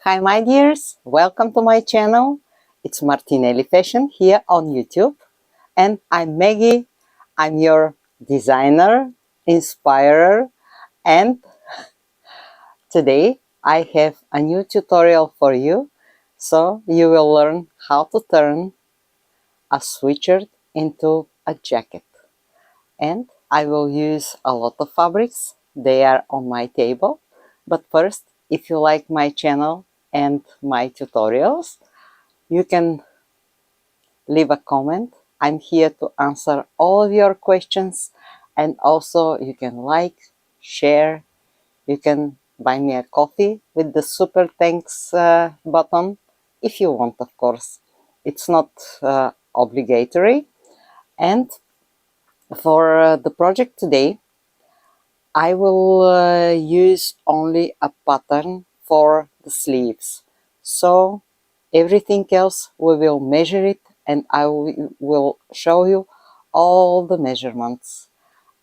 Hi my dears, welcome to my channel. It's Martinelli Fashion here on YouTube, and I'm Maggie. I'm your designer, inspirer, and today I have a new tutorial for you. So you will learn how to turn a sweatshirt into a jacket. And I will use a lot of fabrics. They are on my table. But first, if you like my channel and my tutorials, you can leave a comment. I'm here to answer all of your questions, and also you can like, share, you can buy me a coffee with the super thanks button if you want, of course. It's not obligatory. And for the project today, I will use only a pattern for the sleeves. So everything else we will measure it, and I will show you all the measurements.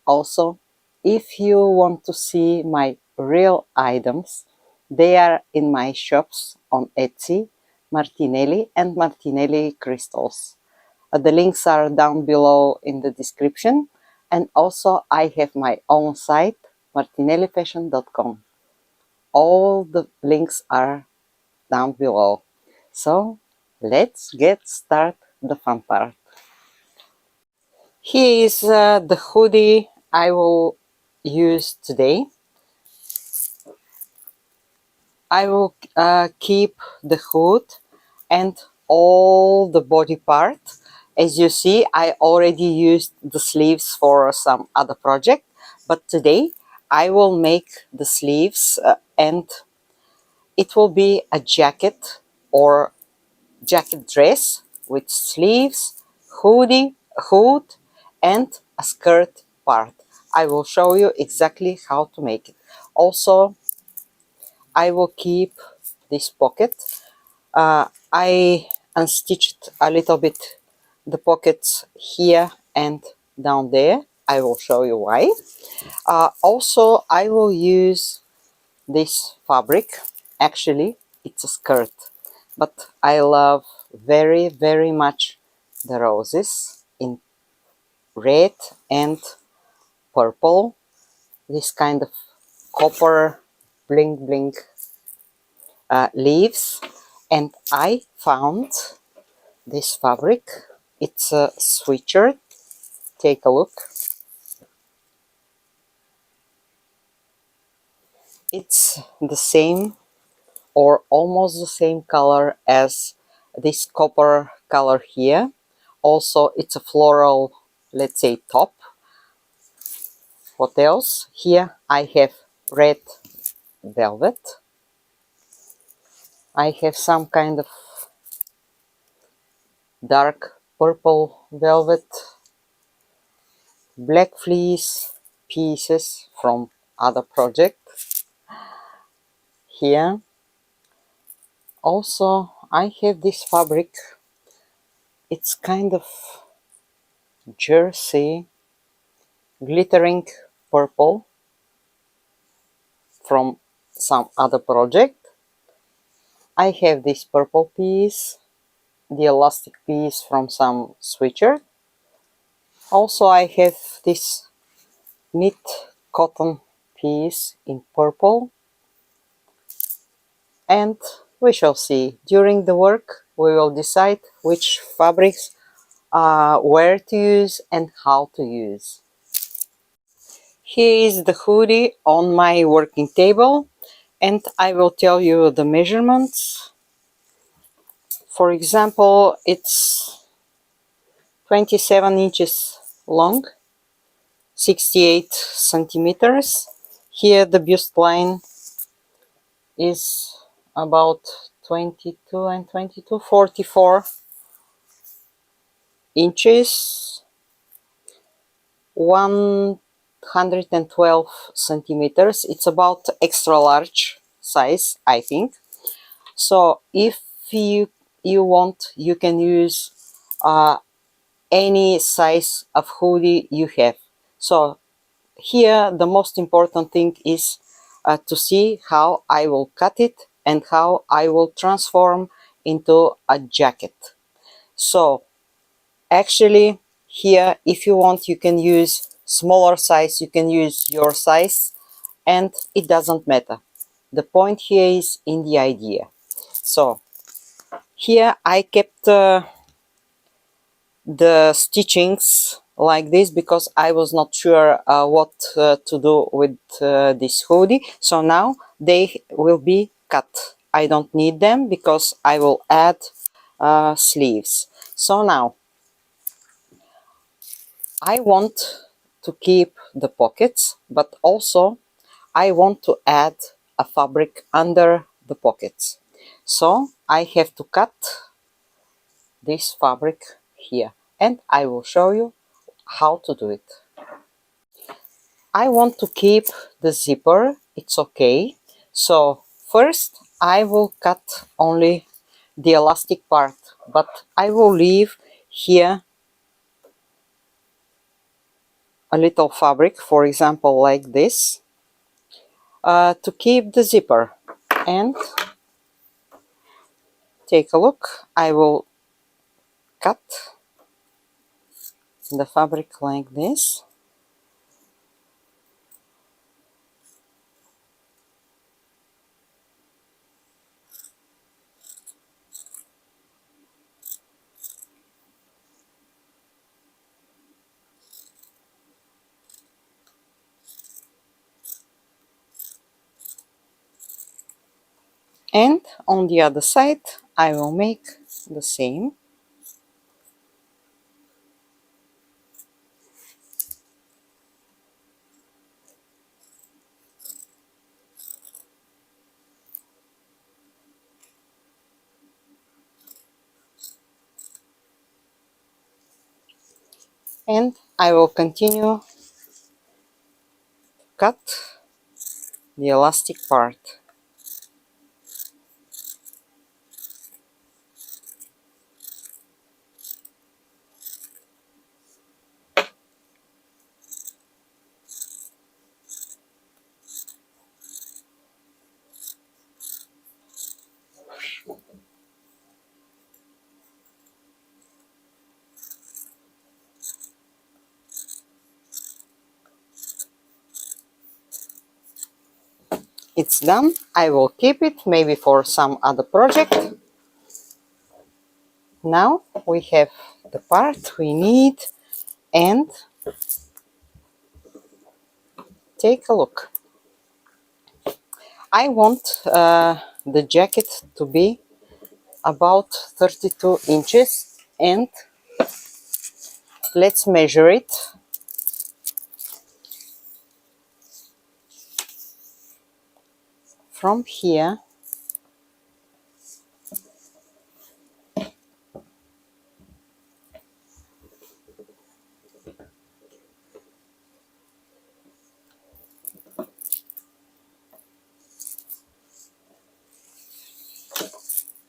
Also, if you want to see my real items, they are in my shops on Etsy, Martinelli and Martinelli Crystals. The links are down below in the description, and also I have my own site, martinellifashion.com. All the links are down below. So let's get started the fun part. Here is the hoodie I will use today. I will keep the hood and all the body part. As you see, I already used the sleeves for some other project, but today I will make the sleeves and it will be a jacket or jacket dress with sleeves, hood, and a skirt part. I will show you exactly how to make it. Also, I will keep this pocket. I unstitched a little bit the pockets here and down there. I will show you why. Also, I will use this fabric. Actually, it's a skirt, but I love very much the roses in red and purple. This kind of copper bling leaves, and I found this fabric. It's a sweatshirt. Take a look. It's the same or almost the same color as this copper color here. Also, it's a floral, let's say, top. What else? Here I have red velvet. I have some kind of dark purple velvet, black fleece pieces from other project here. Also, I have this fabric. It's kind of jersey, glittering purple from some other project. I have this purple piece, the elastic piece from some sweatshirt. Also, I have this knit cotton piece in purple, and we shall see. During the work we will decide which fabrics where to use and how to use. Here is the hoodie on my working table, and I will tell you the measurements. For example, it's 27 inches long, 68 centimeters. Here the bust line is about 22 and 22, 44 inches, 112 centimeters. It's about extra large size, I think. So if you want, you can use any size of hoodie you have. So here the most important thing is to see how I will cut it and how I will transform into a jacket. So actually here, if you want, you can use smaller size, you can use your size, and it doesn't matter. The point here is in the idea. So here I kept the stitchings like this because I was not sure what to do with this hoodie. So now they will be cut. I don't need them because I will add sleeves. So now I want to keep the pockets, but also I want to add a fabric under the pockets. So I have to cut this fabric here, and I will show you how to do it. I want to keep the zipper, it's okay. So first I will cut only the elastic part, but I will leave here a little fabric, for example like this, to keep the zipper. And take a look, I will cut the fabric like this. And on the other side I will make the same. And I will continue to cut the elastic part. It's done. I will keep it maybe for some other project. Now we have the part we need, and take a look. I want the jacket to be about 32 inches, and let's measure it. From here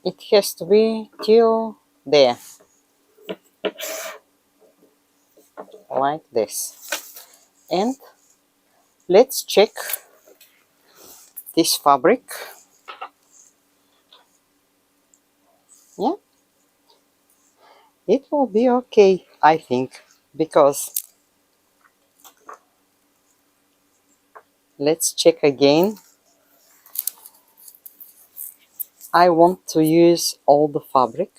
it has to be till there, like this. And let's check this fabric. Yeah, it will be okay, I think, because let's check again. I want to use all the fabric,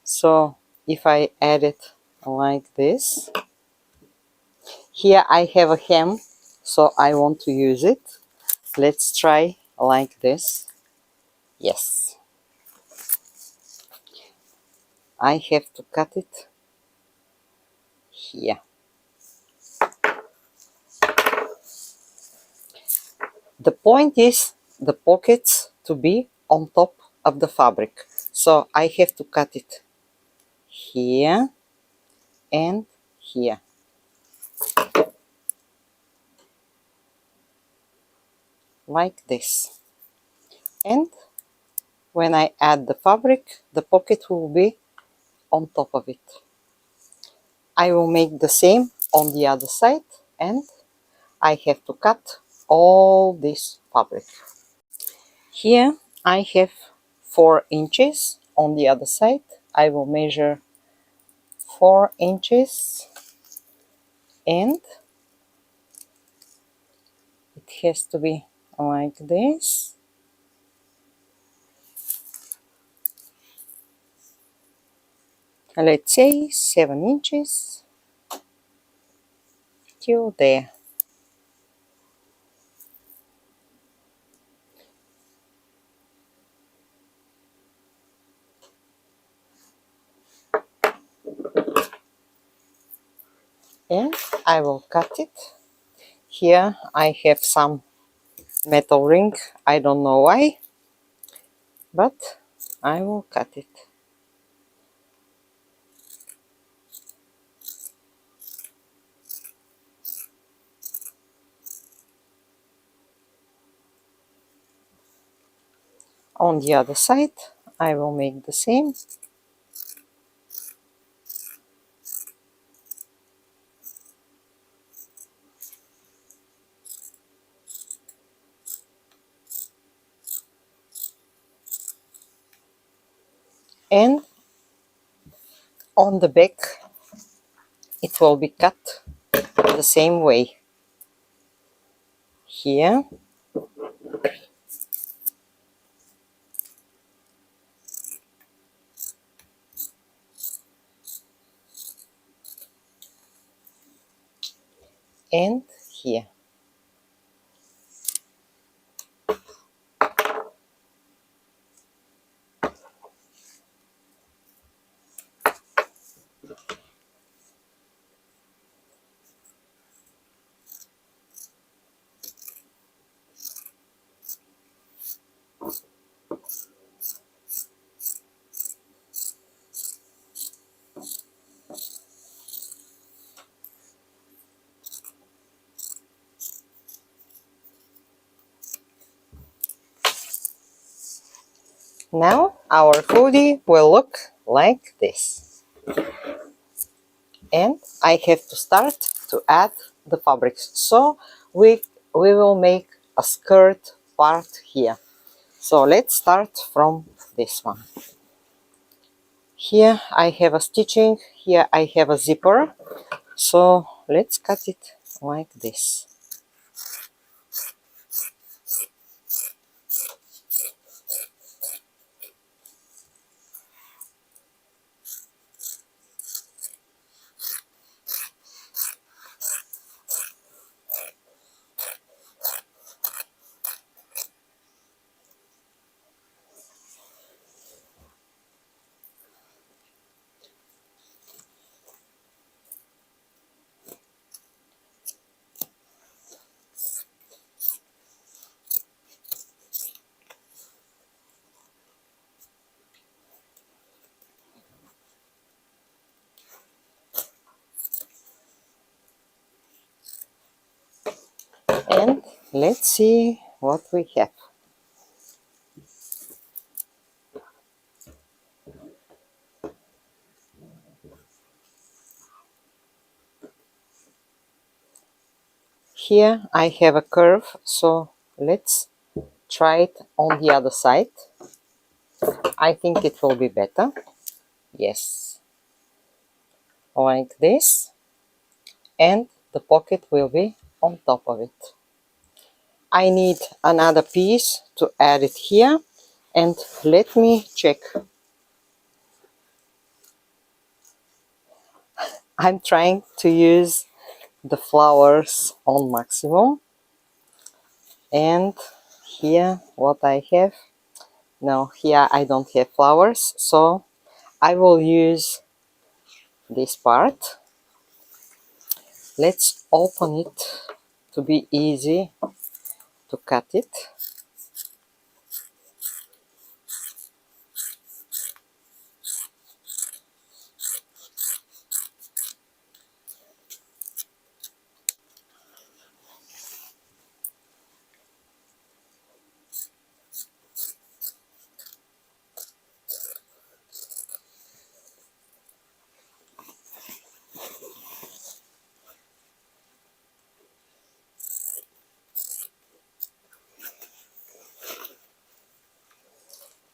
so if I add it like this, here I have a hem, so I want to use it. Let's try like this. Yes, I have to cut it here. The point is the pockets to be on top of the fabric, so I have to cut it here and here. Like this. And when I add the fabric, the pocket will be on top of it. I will make the same on the other side, and I have to cut all this fabric. Here I have 4 inches. On the other side I will measure 4 inches, and it has to be like this. Let's say 7 inches till there. And I will cut it. Here I have some metal ring. I don't know why, but I will cut it. On the other side I will make the same. And on the back it will be cut the same way. Here and here. Now our hoodie will look like this. And I have to start to add the fabrics. So we will make a skirt part here. So let's start from this one. Here I have a stitching, here I have a zipper. So let's cut it like this. And let's see what we have. Here I have a curve, so let's try it on the other side. I think it will be better. Yes, like this. And the pocket will be on top of it. I need another piece to add it here, and let me check. I'm trying to use the flowers on maximum, and here what I have, no, here I don't have flowers, so I will use this part. Let's open it to be easy to cut it.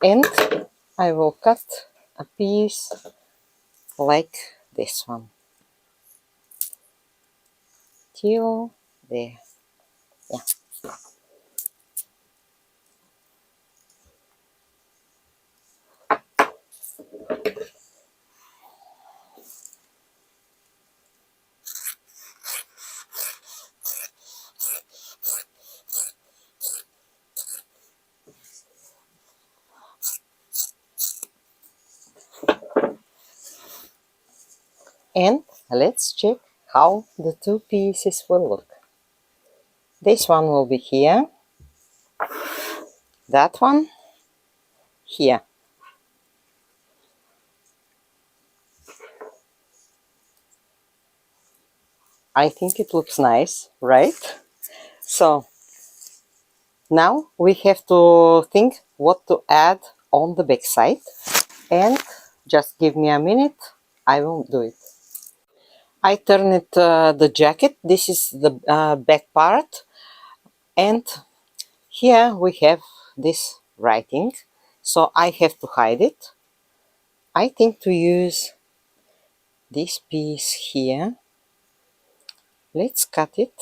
And I will cut a piece like this one till there. Yeah. And let's check how the two pieces will look. This one will be here, that one here. I think it looks nice, right? So now we have to think what to add on the back side, and just give me a minute, I will do it. I turn it the jacket. This is the back part, and here we have this writing, so I have to hide it. I think to use this piece here. Let's cut it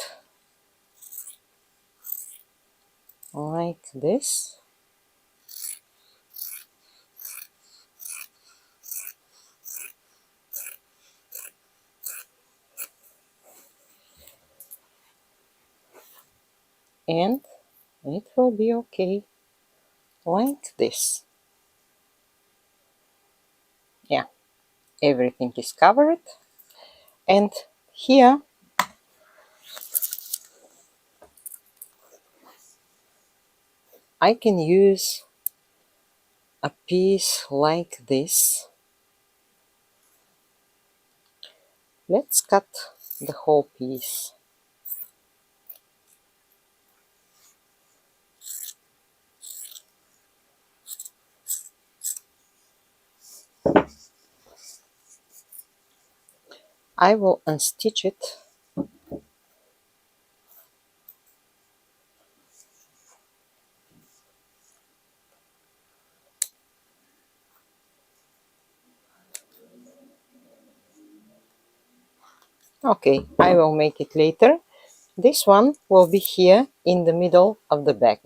like this. And it will be okay like this. Yeah, everything is covered. And here I can use a piece like this. Let's cut the whole piece. I will unstitch it. Okay, I will make it later. This one will be here in the middle of the back.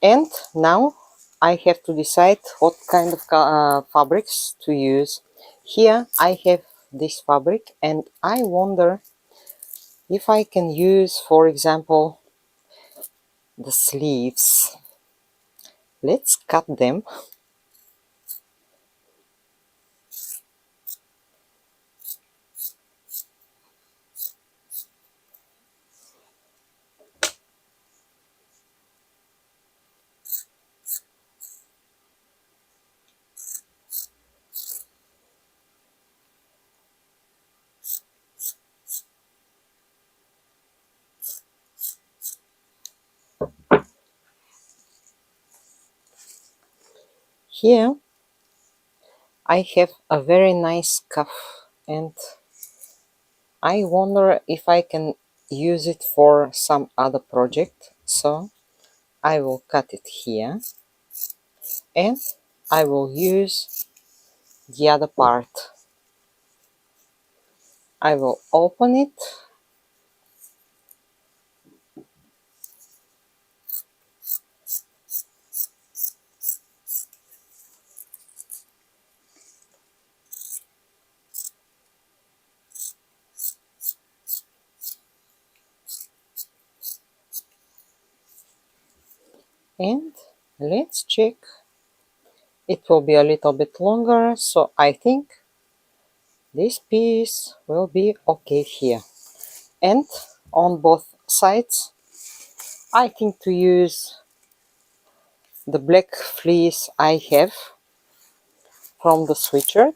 And now I have to decide what kind of fabrics to use. Here I have this fabric, and I wonder if I can use, for example, the sleeves. Let's cut them. Here I have a very nice cuff, and I wonder if I can use it for some other project. So I will cut it here, and I will use the other part. I will open it, and let's check. It will be a little bit longer, so I think this piece will be okay here. And on both sides, I think to use the black fleece I have from the sweatshirt.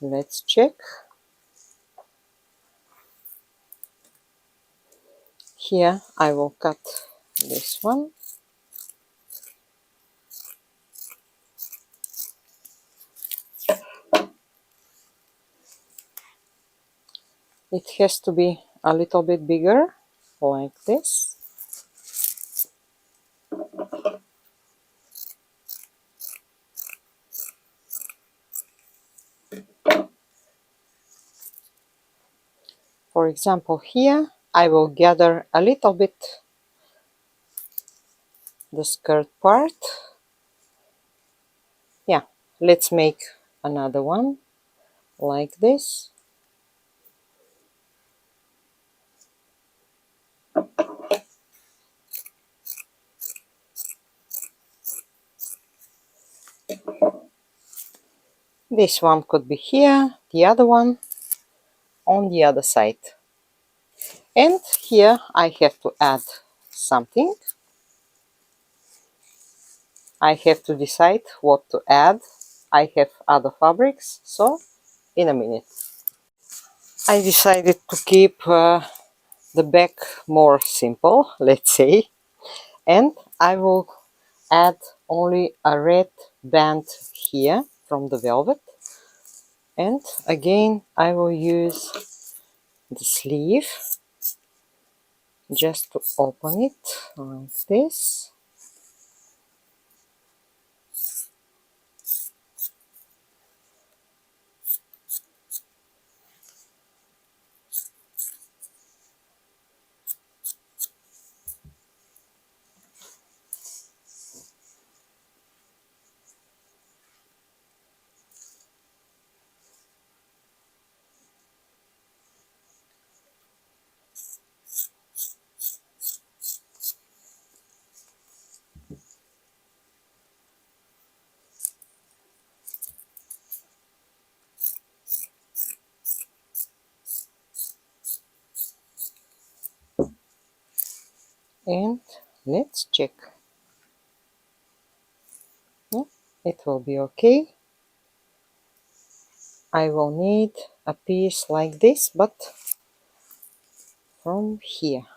Let's check. Here I will cut this one. It has to be a little bit bigger, like this. For example, here I will gather a little bit the skirt part. Yeah, let's make another one like this. This one could be here, the other one on the other side. And here I have to add something. I have to decide what to add. I have other fabrics, so in a minute. I decided to keep the back more simple, let's say, and I will add only a red band here from the velvet, and again I will use the sleeve just to open it like this. And let's check. Yeah, it will be okay. I will need a piece like this, but from here.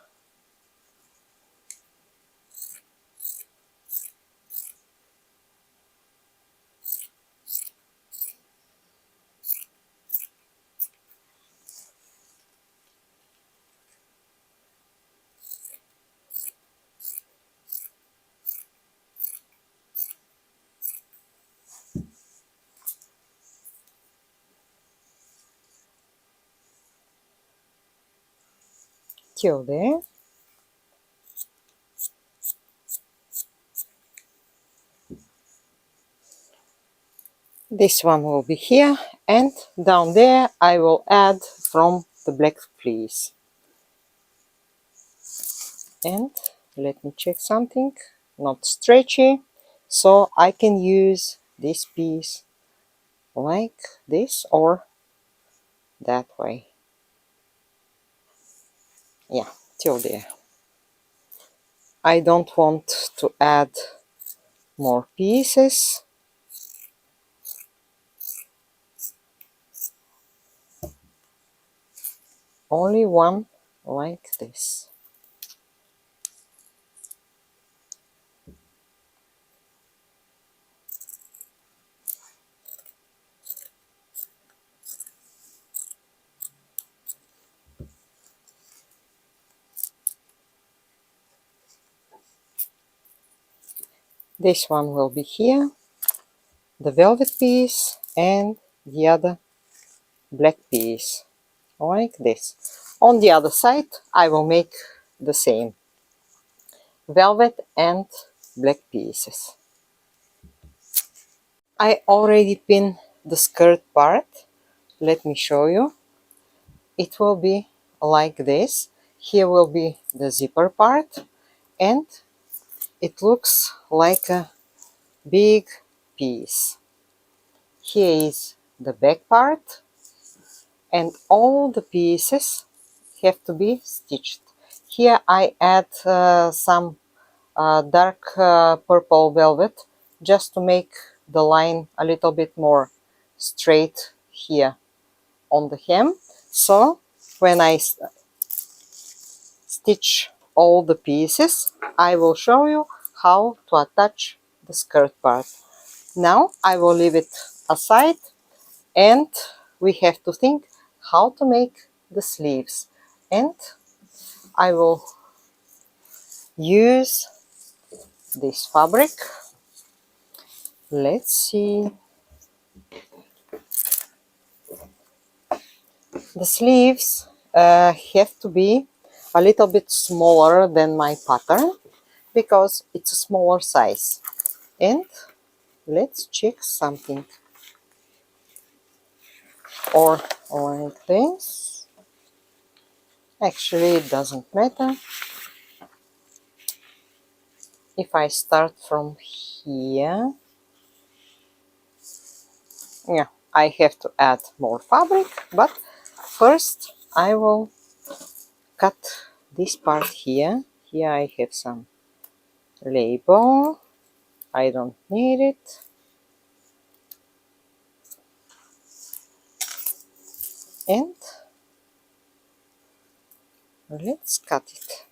Till there. This one will be here, and down there I will add from the black fleece. And let me check something. Not stretchy, so I can use this piece like this or that way. Yeah, till there. I don't want to add more pieces. Only one like this. This one will be here, the velvet piece, and the other black piece, like this. On the other side, I will make the same, velvet and black pieces. I already pinned the skirt part. Let me show you. It will be like this. Here will be the zipper part, and it looks like a big piece. Here is the back part, and all the pieces have to be stitched. Here I add some dark purple velvet just to make the line a little bit more straight here on the hem. So when I stitch all the pieces, I will show you how to attach the skirt part. Now I will leave it aside, and we have to think how to make the sleeves. And I will use this fabric. Let's see. The sleeves have to be a little bit smaller than my pattern because it's a smaller size. And let's check something, or like this. Actually, it doesn't matter. If I start from here, yeah, I have to add more fabric, but first I will cut this part here. Here I have some label. I don't need it. And let's cut it.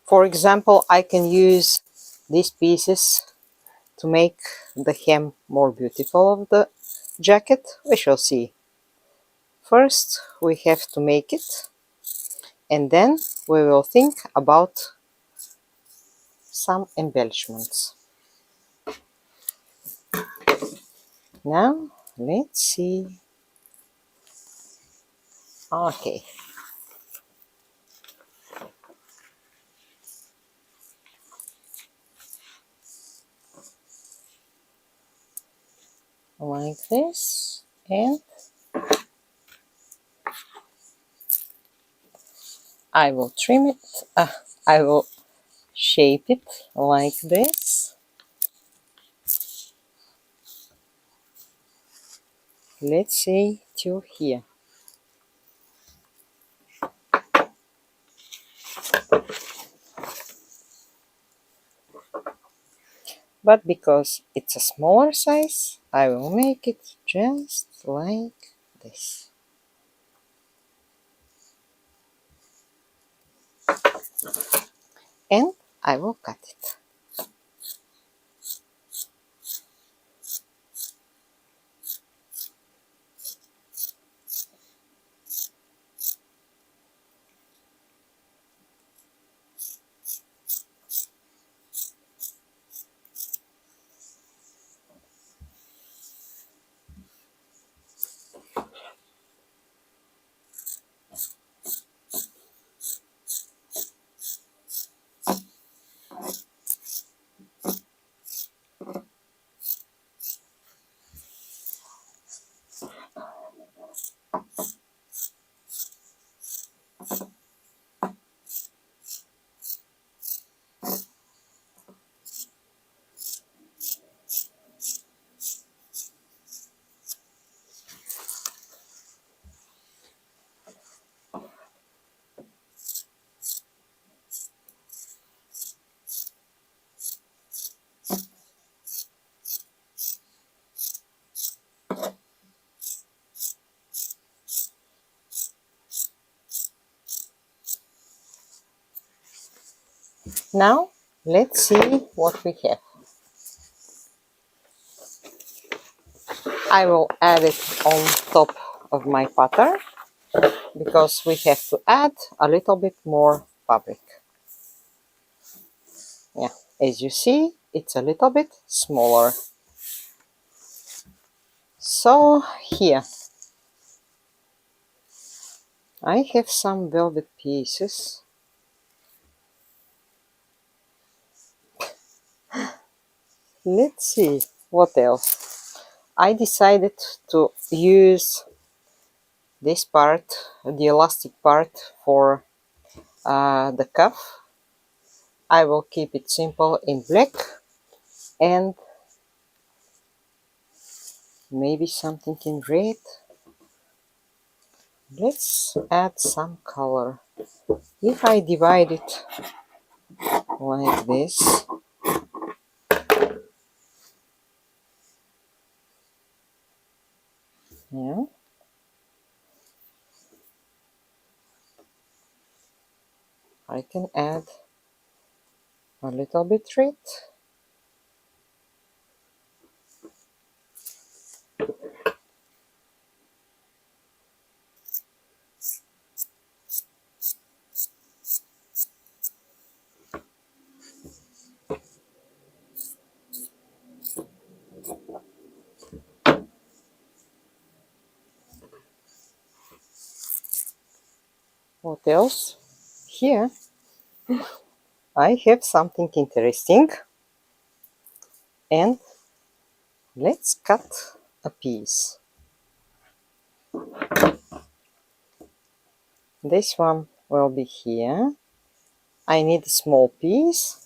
For example, I can use these pieces to make the hem more beautiful of the jacket. We shall see. First, we have to make it, and then we will think about some embellishments. Now, let's see. Okay. Like this, and I will trim it. I will shape it like this. Let's say till here. But because it's a smaller size, I will make it just like this. And I will cut it. Now, let's see what we have. I will add it on top of my pattern because we have to add a little bit more fabric. Yeah, as you see, it's a little bit smaller. So here, I have some velvet pieces. Let's see what else. I decided to use this part, the elastic part, for the cuff. I will keep it simple in black and maybe something in red. Let's add some color. If I divide it like this, yeah, I can add a little bit red What else? Here I have something interesting, and let's cut a piece. This one will be here. I need a small piece.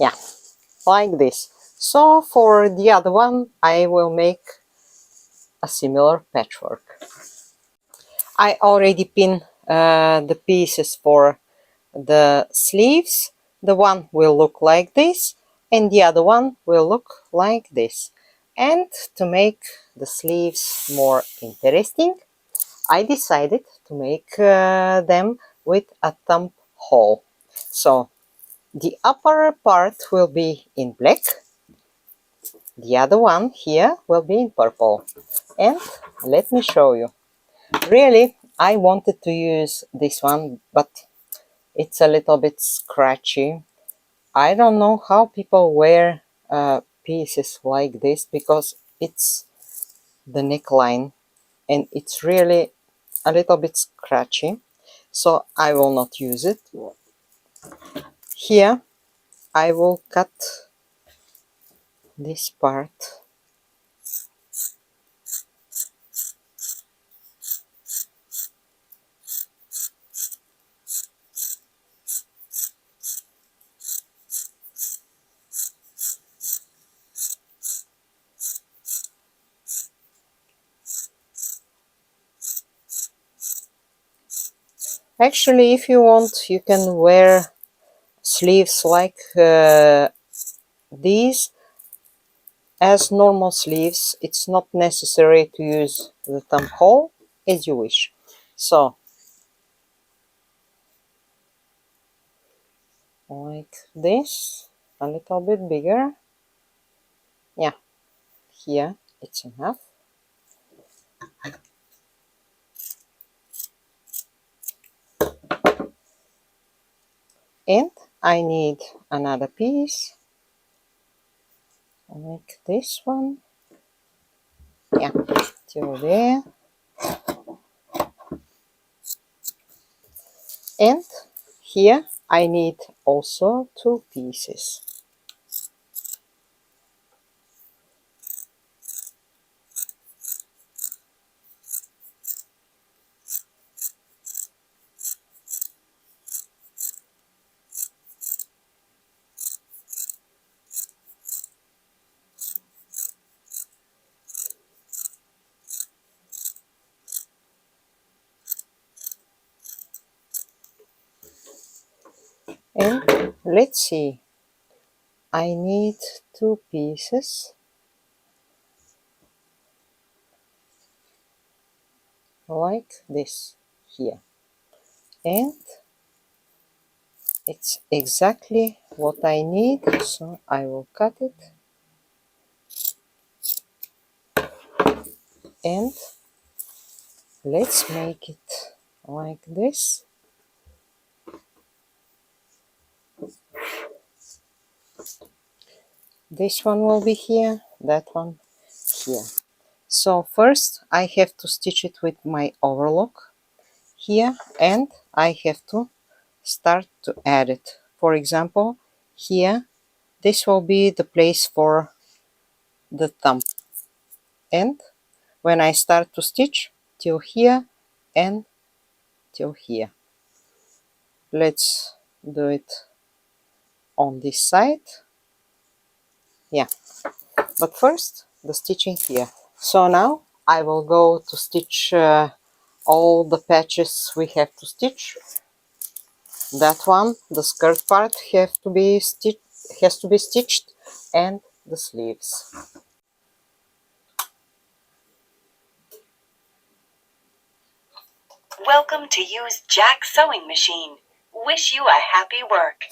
Yeah, like this. So for the other one, I will make a similar patchwork. I already pinned the pieces for the sleeves. The one will look like this, and the other one will look like this. And to make the sleeves more interesting, I decided to make them with a thumb hole. So the upper part will be in black, the other one here will be in purple. And let me show you. Really, I wanted to use this one, but it's a little bit scratchy. I don't know how people wear pieces like this, because it's the neckline and it's really a little bit scratchy, so I will not use it. Here I will cut this part. Actually, if you want, you can wear sleeves like these as normal sleeves. It's not necessary to use the thumb hole, as you wish. So like this, a little bit bigger. Yeah, here it's enough. And I need another piece like this one. Yeah, till there. And here I need also two pieces. And let's see, I need two pieces like this here. And it's exactly what I need, so I will cut it. And let's make it like this. This one will be here, that one here. So first I have to stitch it with my overlock here, and I have to start to add it. For example, here, this will be the place for the thumb. And when I start to stitch, till here and till here. Let's do it on this side. Yeah, but first the stitching here. So now I will go to stitch all the patches we have to stitch. That one, the skirt part, has to be stitched, and the sleeves. Welcome to use Jack sewing machine. Wish you a happy work.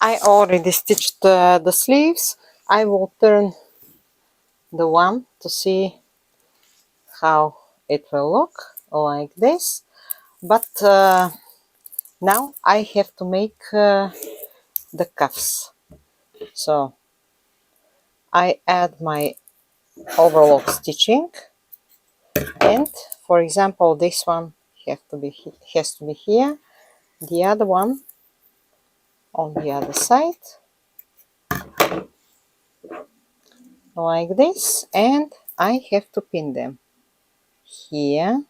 I already stitched the sleeves. I will turn the one to see how it will look like this. But now I have to make the cuffs. So I add my overlock stitching, and for example this one has to be here, the other one on the other side, like this, and I have to pin them here,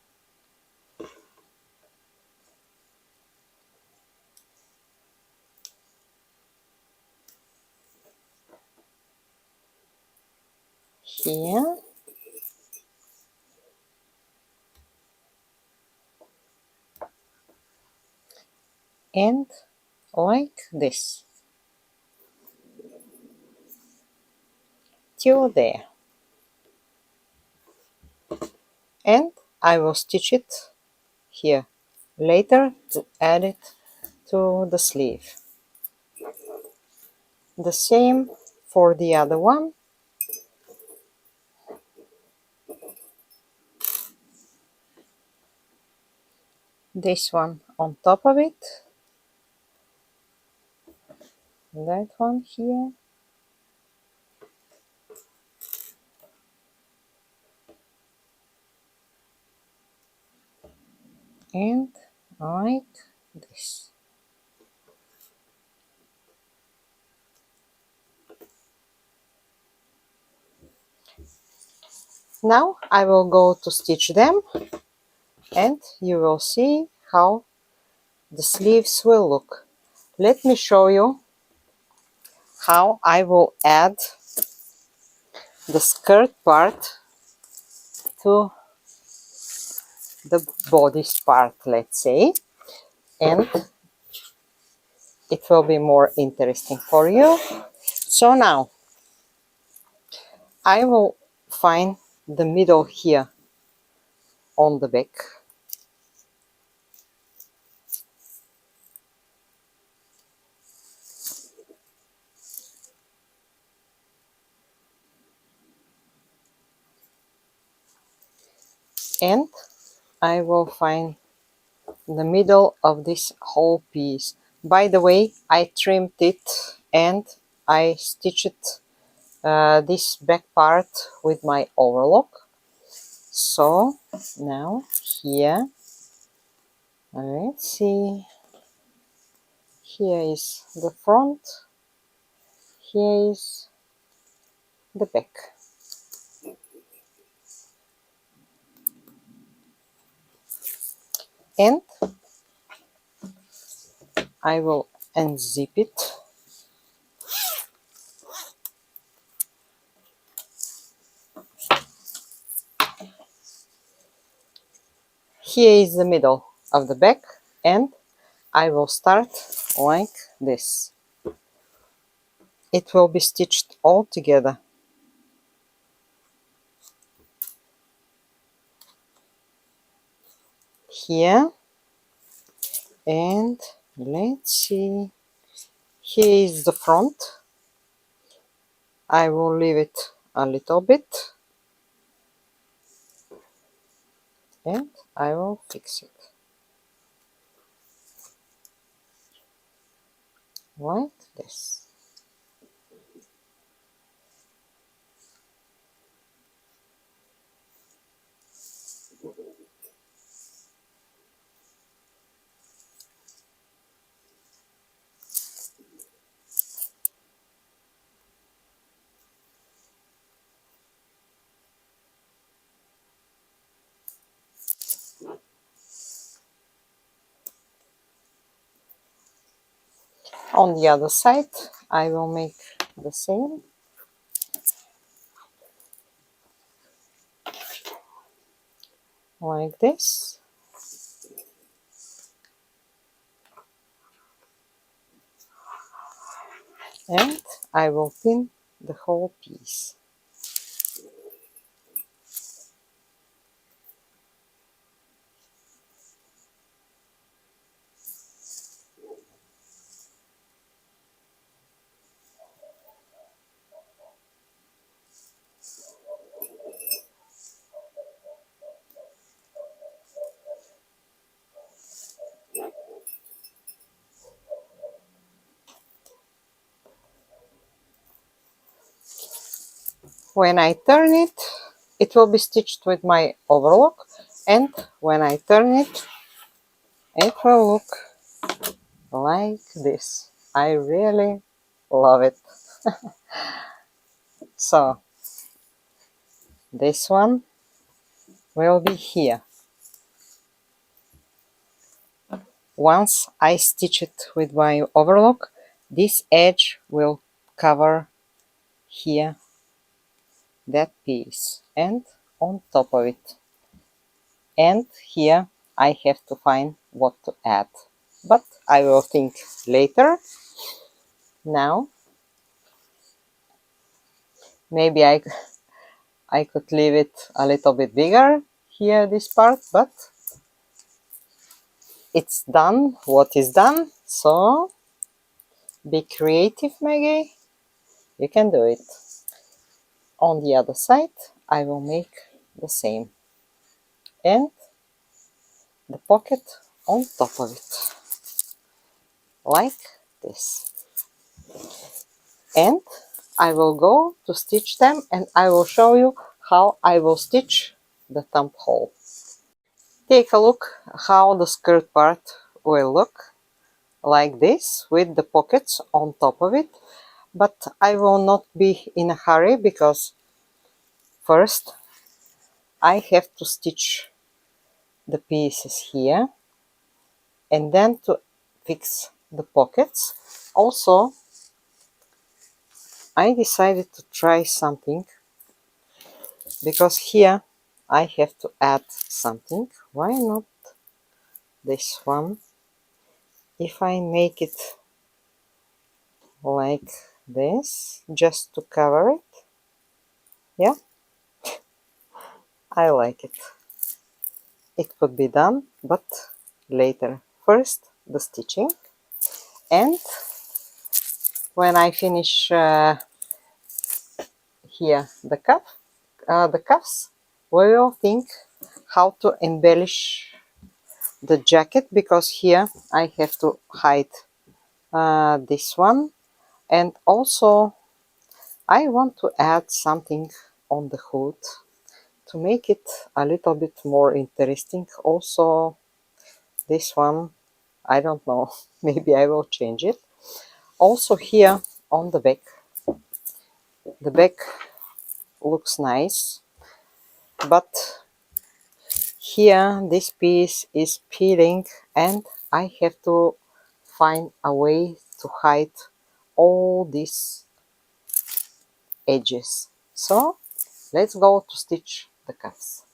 here, and like this till there, and I will stitch it here later to add it to the sleeve. The same for the other one. This one on top of it, that one here, and like this. Now I will go to stitch them, and you will see how the sleeves will look. Let me show you how I will add the skirt part to the bodice part, let's say, and it will be more interesting for you. So now I will find the middle here on the back, and I will find the middle of this whole piece. By the way, I trimmed it and I stitched this back part with my overlock. So now here, let's see, here is the front, here is the back. And I will unzip it. Here is the middle of the back, and I will start like this. It will be stitched all together. Here, and let's see, here is the front. I will leave it a little bit, and I will fix it like this. On the other side, I will make the same. Like this. And I will pin the whole piece. when I turn it, it will be stitched with my overlock, and when I turn it, it will look like this. I really love it. So this one will be here. Once I stitch it with my overlock, this edge will cover here that piece and on top of it. And here I have to find what to add, but I will think later. Now maybe I could leave it a little bit bigger here, this part, but it's done what is done. So be creative, Maggie, you can do it. On the other side I will make the same, and the pocket on top of it, like this. And I will go to stitch them, and I will show you how I will stitch the thumb hole. Take a look how the skirt part will look, like this, with the pockets on top of it. But I will not be in a hurry, because first I have to stitch the pieces here, and then to fix the pockets. Also, I decided to try something, because here I have to add something. Why not this one? If I make it like this, just to cover it, yeah, I like it. It could be done, but later. First, the stitching, and when I finish here the cuffs, we will think how to embellish the jacket, because here I have to hide this one, and also I want to add something on the hood to make it a little bit more interesting. Also, this one, I don't know, maybe I will change it. Also here on the back looks nice, but here this piece is peeling, and I have to find a way to hide all these edges. So let's go to stitch the cuffs.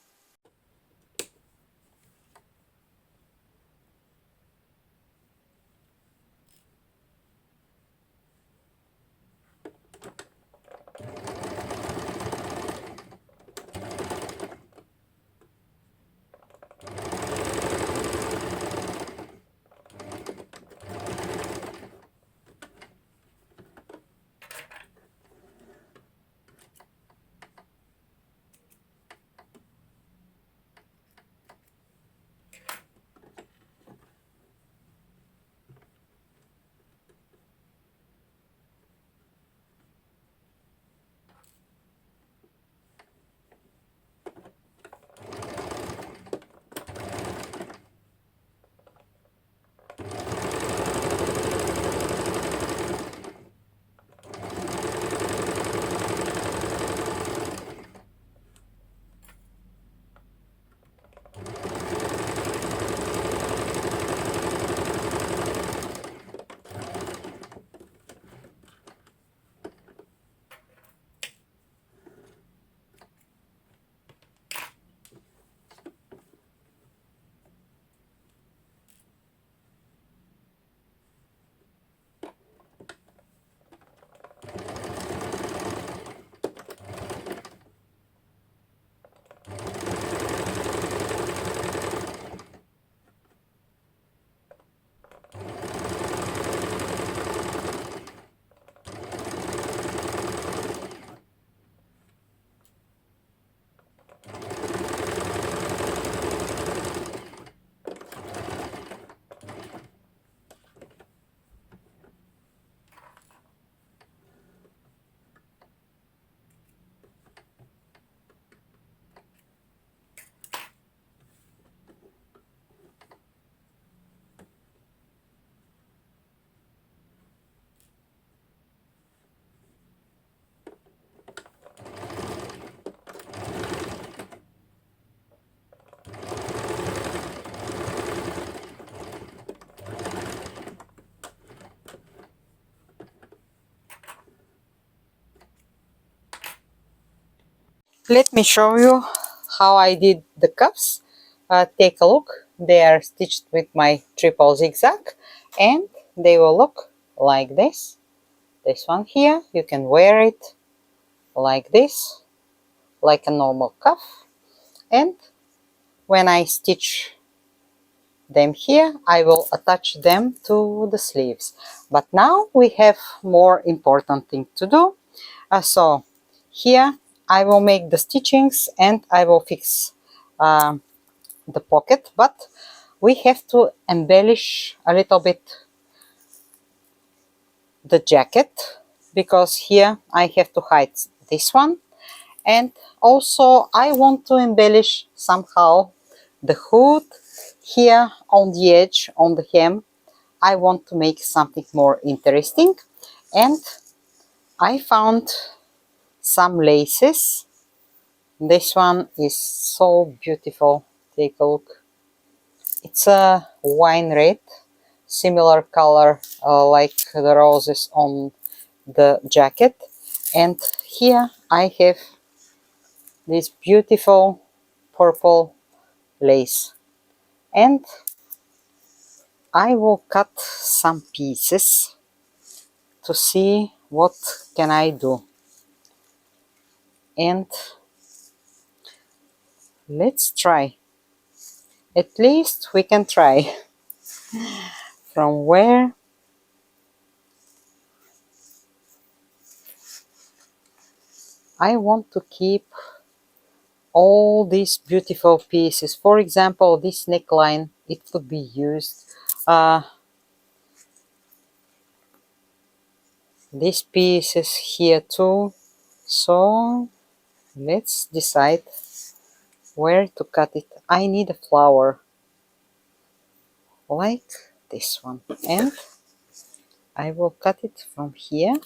Let me show you how I did the cuffs. Take a look. They are stitched with my triple zigzag and they will look like this. This one here, you can wear it like this, like a normal cuff. And when I stitch them here, I will attach them to the sleeves. But now we have more important thing to do. So here I will make the stitchings and I will fix the pocket, but we have to embellish a little bit the jacket, because here I have to hide this one, and also I want to embellish somehow the hood. Here on the edge, on the hem, I want to make something more interesting, and I found some laces. This one is so beautiful. Take a look. It's a wine red, similar color like the roses on the jacket. And here I have this beautiful purple lace. And I will cut some pieces to see what can I do. And let's try. At least we can try. From where I want to keep all these beautiful pieces. For example, this neckline, it could be used. These pieces here too. So let's decide where to cut it. I need a flower like this one, and I will cut it from here.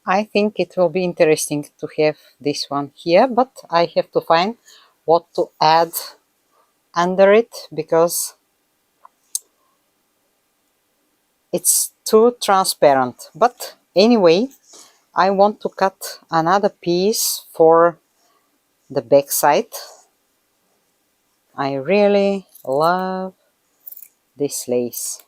I think it will be interesting to have this one here, but I have to find what to add under it, because it's too transparent. But anyway, I want to cut another piece for the back side. I really love this lace.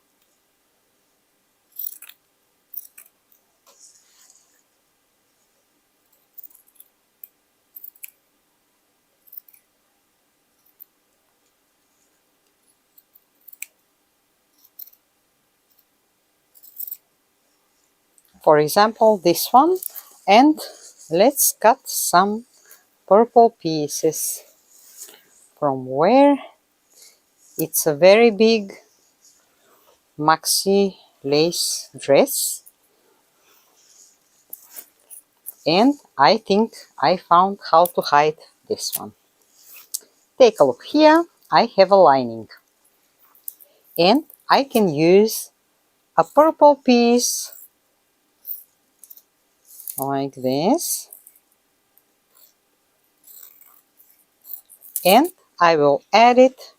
For example, this one, and let's cut some purple pieces from where it's a very big maxi lace dress, and I think I found how to hide this one. Take a look here. I have a lining, and I can use a purple piece like this, and I will add it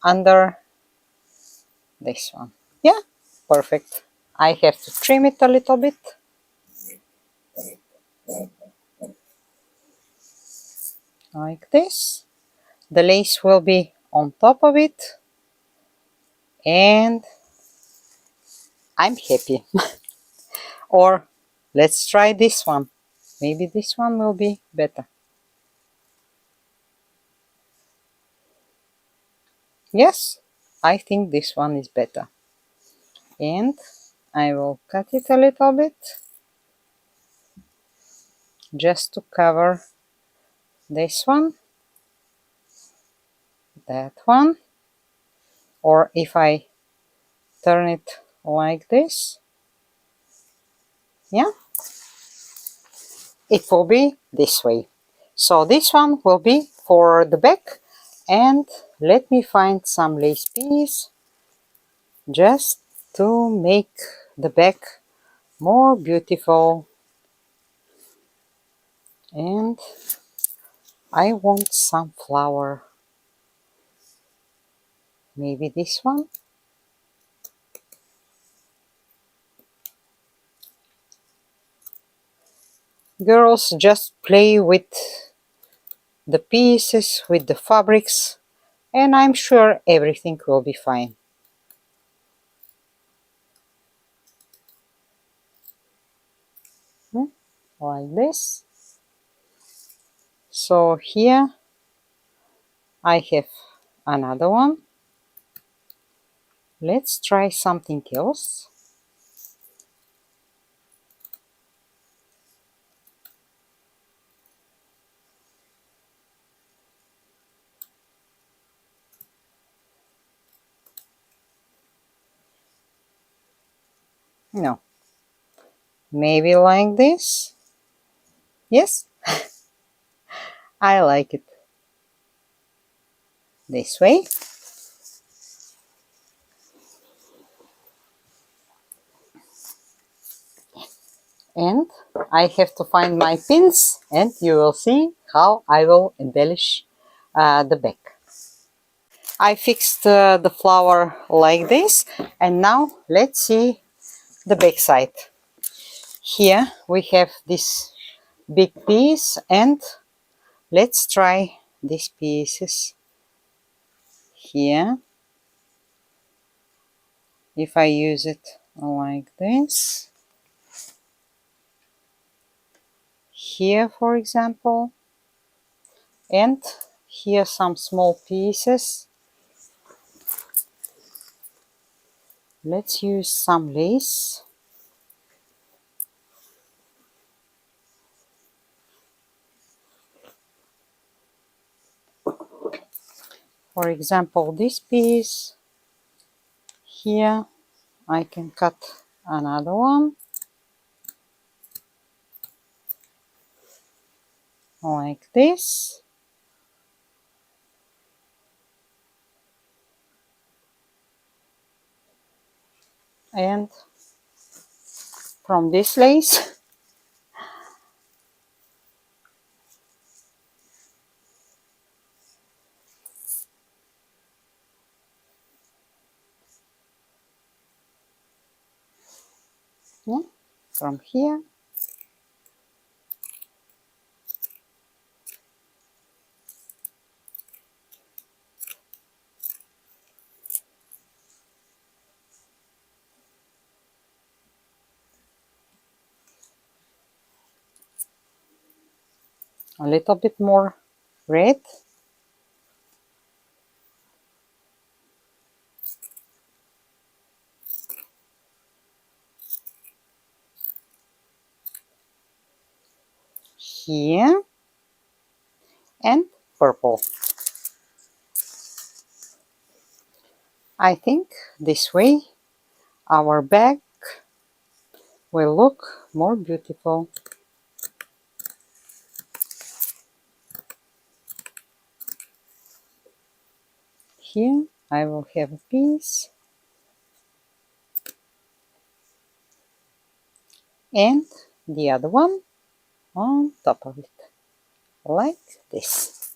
under this one. Yeah, perfect. I have to trim it a little bit. Like this. The lace will be on top of it, and I'm happy. Or let's try this one. Maybe this one will be better. Yes, I think this one is better. And I will cut it a little bit. just to cover this one, that one, or if I turn it like this, yeah, it will be this way. So this one will be for the back, and let me find some lace piece just to make the back more beautiful. And I want some flower, maybe this one. Girls just play with the pieces, with the fabrics, and I'm sure everything will be fine. Like this. So here I have another one. Let's try something else. No, maybe like this. Yes, I like it this way. And I have to find my pins, and you will see how I will embellish the back. I fixed the flower like this, and now let's see the back side. Here we have this big piece, and let's try these pieces here. If I use it like this, here for example, and here some small pieces. Let's use some lace. For example, this piece here, I can cut another one like this. And from this lace, yeah, from here, a little bit more red. Here, and purple. I think this way our bag will look more beautiful. Here I will have a piece, and the other one on top of it, like this.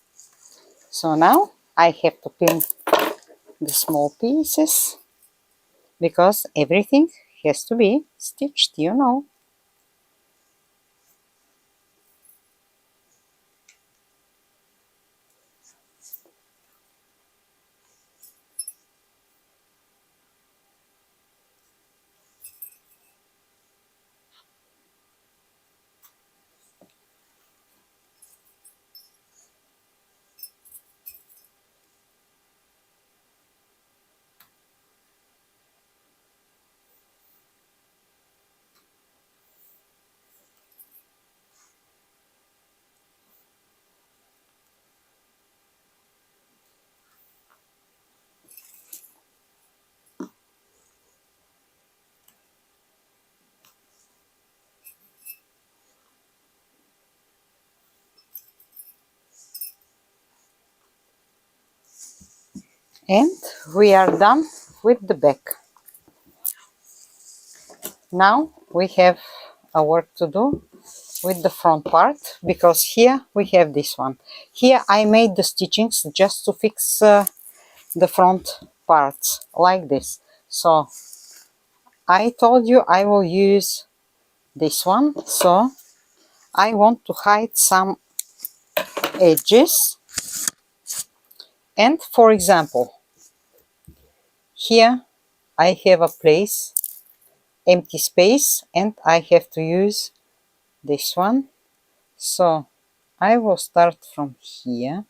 So now I have to pin the small pieces, because everything has to be stitched, you know. And we are done with the back. Now we have a work to do with the front part, because here we have this one. Here I made the stitchings just to fix the front parts like this. So I told you I will use this one, so I want to hide some edges. And for example, here I have a place, empty space, and I have to use this one. So I will start from here,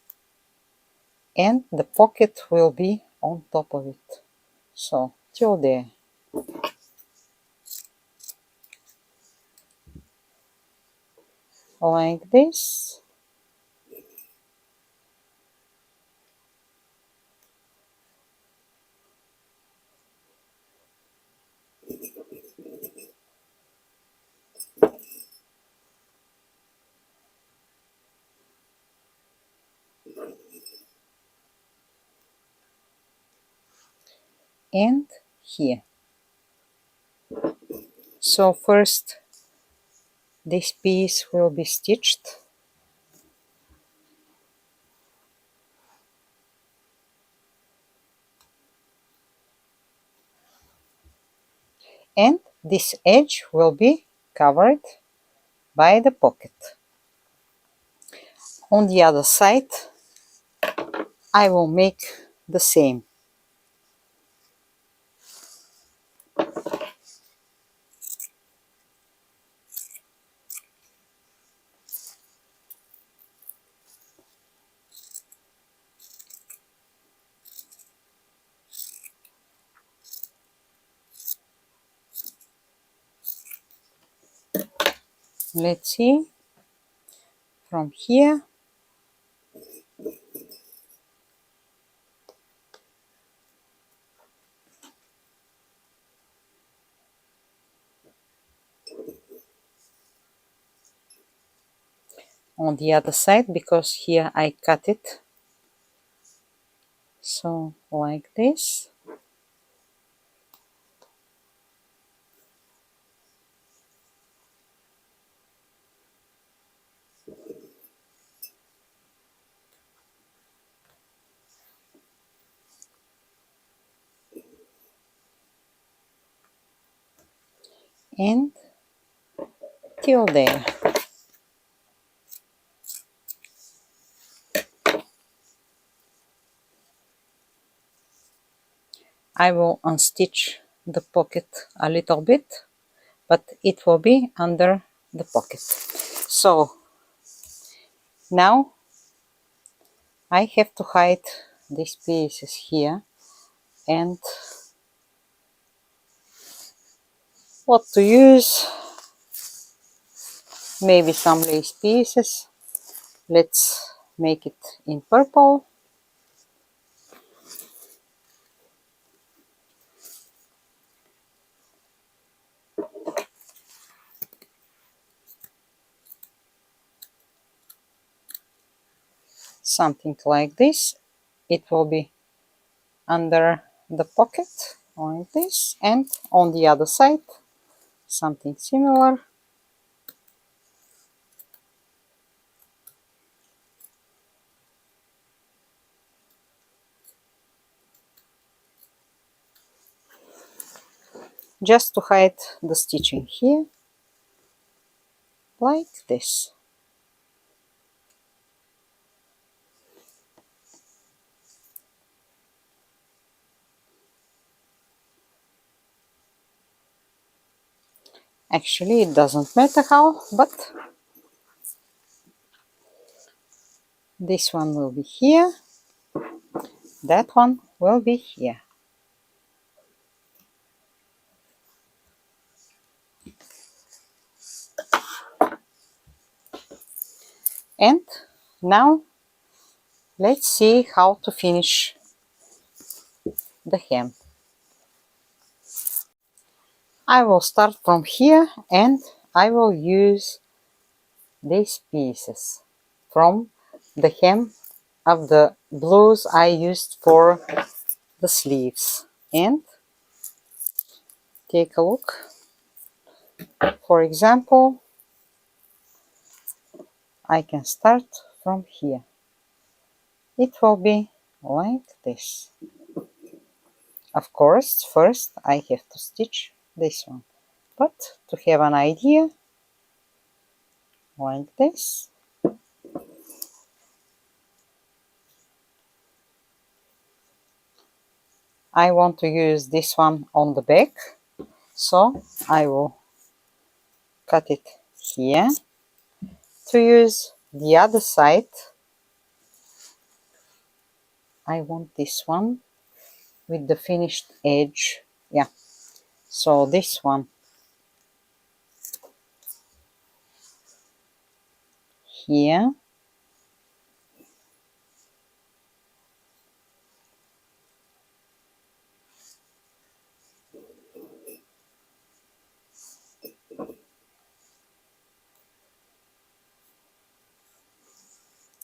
and the pocket will be on top of it. So till there. Like this. And here. So first this piece will be stitched, and this edge will be covered by the pocket. On the other side I will make the same. Let's see, from here on the other side, because here I cut it. So like this. And till there. I will unstitch the pocket a little bit, but it will be under the pocket. So now I have to hide these pieces here, and what to use, maybe some lace pieces. Let's make it in purple. Something like this. It will be under the pocket like this, and on the other side something similar. Just to hide the stitching here, like this. Actually, it doesn't matter how, but this one will be here, that one will be here. And now let's see how to finish the hem. I will start from here, and I will use these pieces from the hem of the blouse I used for the sleeves. And take a look. For example, I can start from here. It will be like this. Of course, first I have to stitch this one, but to have an idea, like this. I want to use this one on the back, so I will cut it here. To use the other side, I want this one with the finished edge. Yeah, so this one here.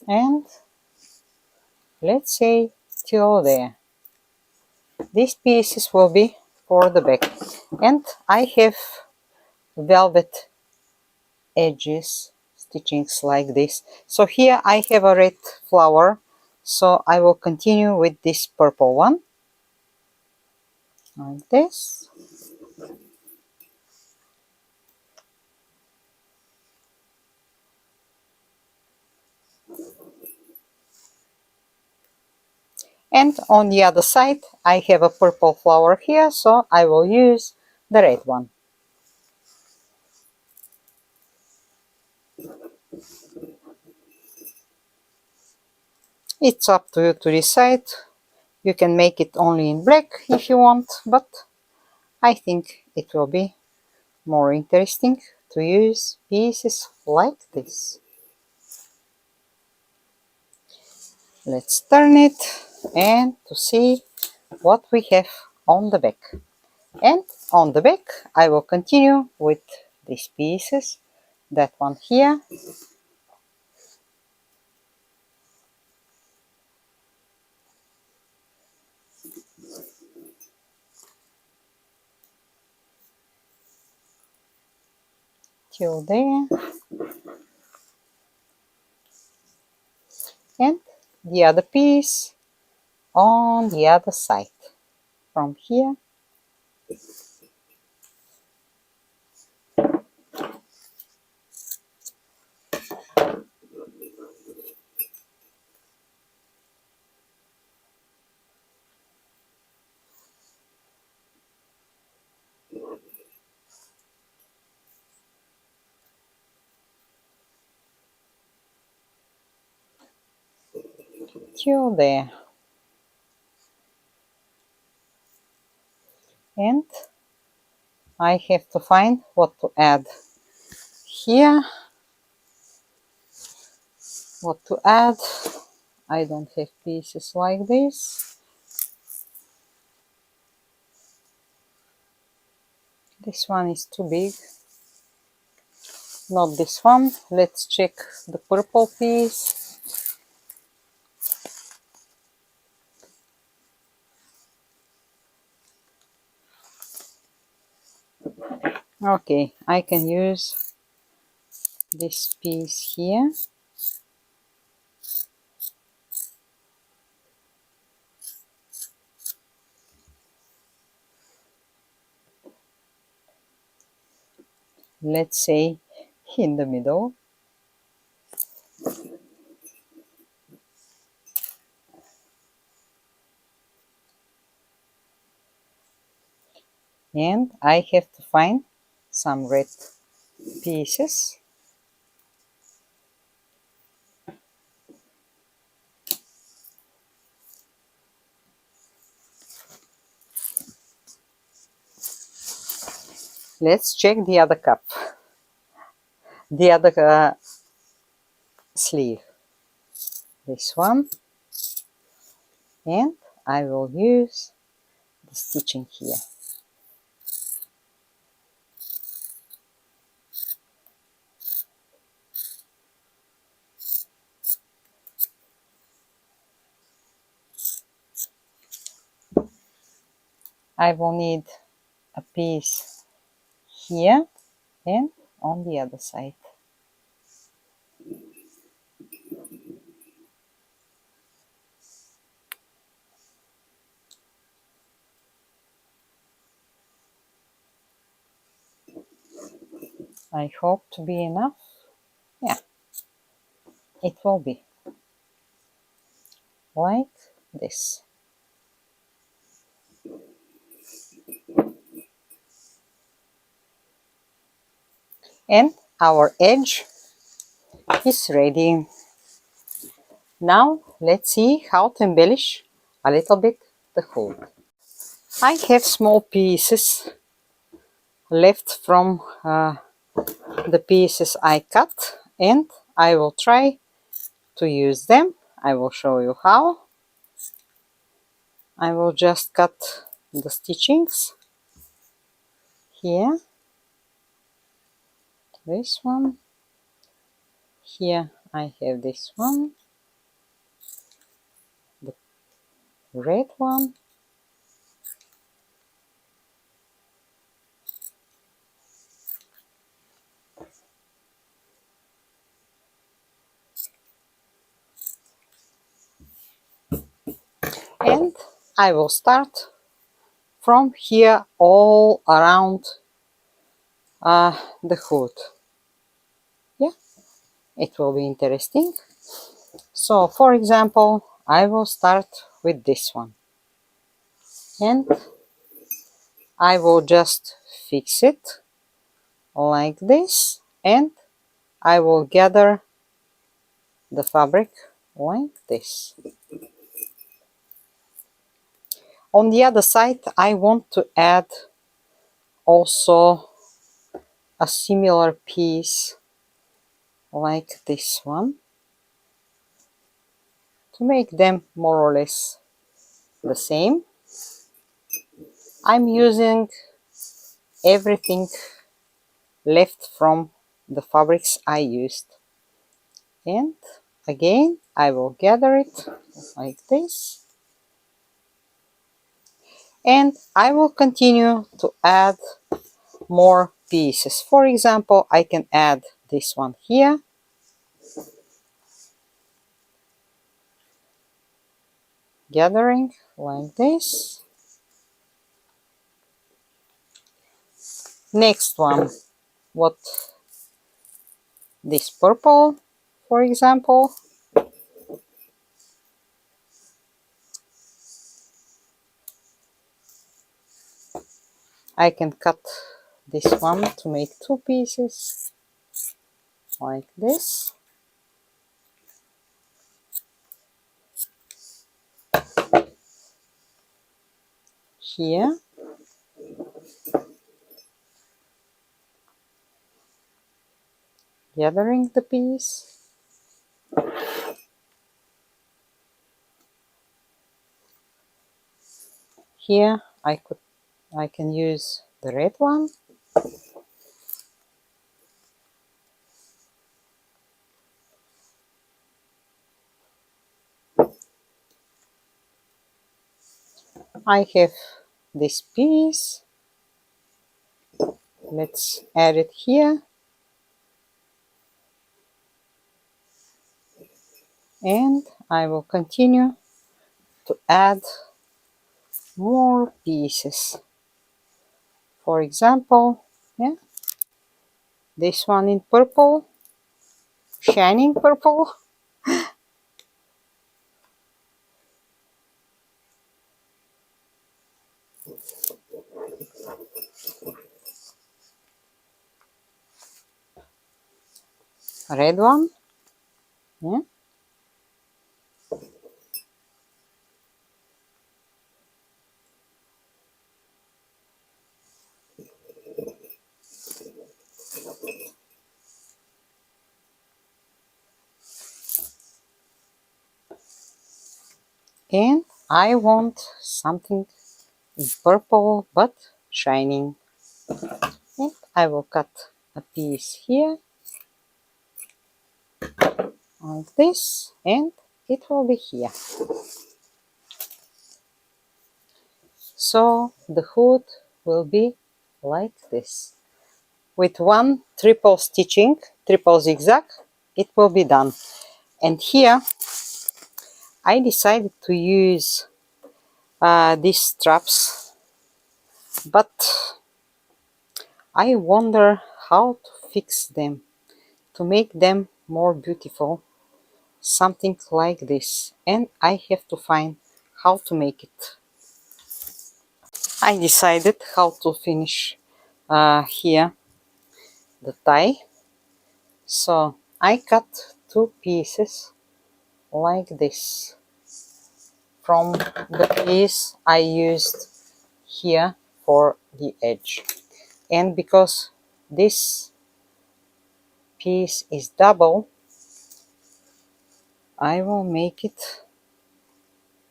And let's say till there. These pieces will be for the back. And I have velvet edges stitchings like this. So here I have a red flower, so I will continue with this purple one, like this. And on the other side I have a purple flower here, so I will use the red one. It's up to you to decide. You can make it only in black if you want, but I think it will be more interesting to use pieces like this. Let's turn it and to see what we have on the back. And on the back I will continue with these pieces, that one here, till there, and the other piece on the other side, from here till there. And I have to find what to add here, what to add. I don't have pieces like this. This one is too big. Not this one. Let's check the purple piece. Okay, I can use this piece here. Let's say in the middle. And I have to find some red pieces. Let's check the other cup, the other sleeve. This one, and I will use the stitching here. I will need a piece here and on the other side. I hope to be enough. Yeah, it will be like this. And our edge is ready. Now let's see how to embellish a little bit the hood. I have small pieces left from the pieces I cut, and I will try to use them. I will show you how. I will just cut the stitchings here, this one, here I have this one, the red one, and I will start from here all around the hood. Yeah, it will be interesting. So for example, I will start with this one, and I will just fix it like this, and I will gather the fabric like this. On the other side, I want to add also a similar piece like this one to make them more or less the same. I'm using everything left from the fabrics I used, and again I will gather it like this, and I will continue to add more pieces. For example, I can add this one here, gathering like this. Next one, what, this purple, for example, I can cut this one to make two pieces like this. Here, gathering the piece. Here I can use the red one. I have this piece. Let's add it here. And I will continue to add more pieces. For example, yeah, this one in purple, shining purple. Red one, yeah. And I want something in purple but shining. And I will cut a piece here like this, and it will be here. So the hood will be like this. With one triple stitching, triple zigzag, it will be done. And here I decided to use these straps, but I wonder how to fix them to make them more beautiful, something like this, and I have to find how to make it. I decided how to finish here the tie, so I cut two pieces like this from the piece I used here for the edge, and because this piece is double, I will make it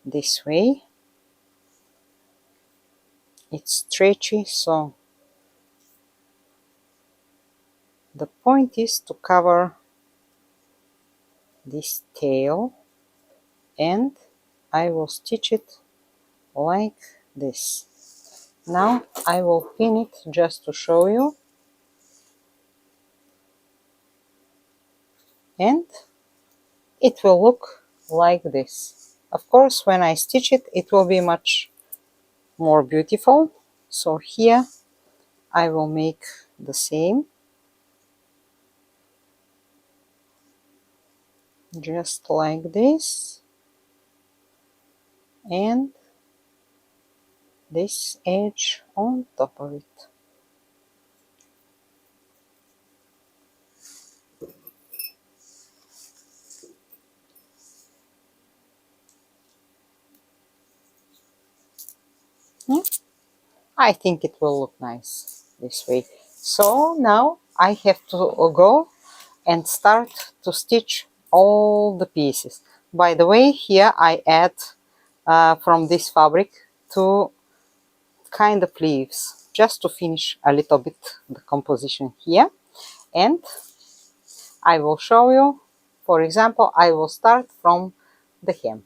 this way. It's stretchy, so the point is to cover this tail, and I will stitch it like this. Now I will pin it just to show you, and it will look like this. Of course, when I stitch it, it will be much more beautiful. So here I will make the same, just like this, and this edge on top of it. Yeah, I think it will look nice this way. So now I have to go and start to stitch all the pieces. By the way, here I add from this fabric two kind of leaves, just to finish a little bit the composition here. And I will show you, for example, I will start from the hem.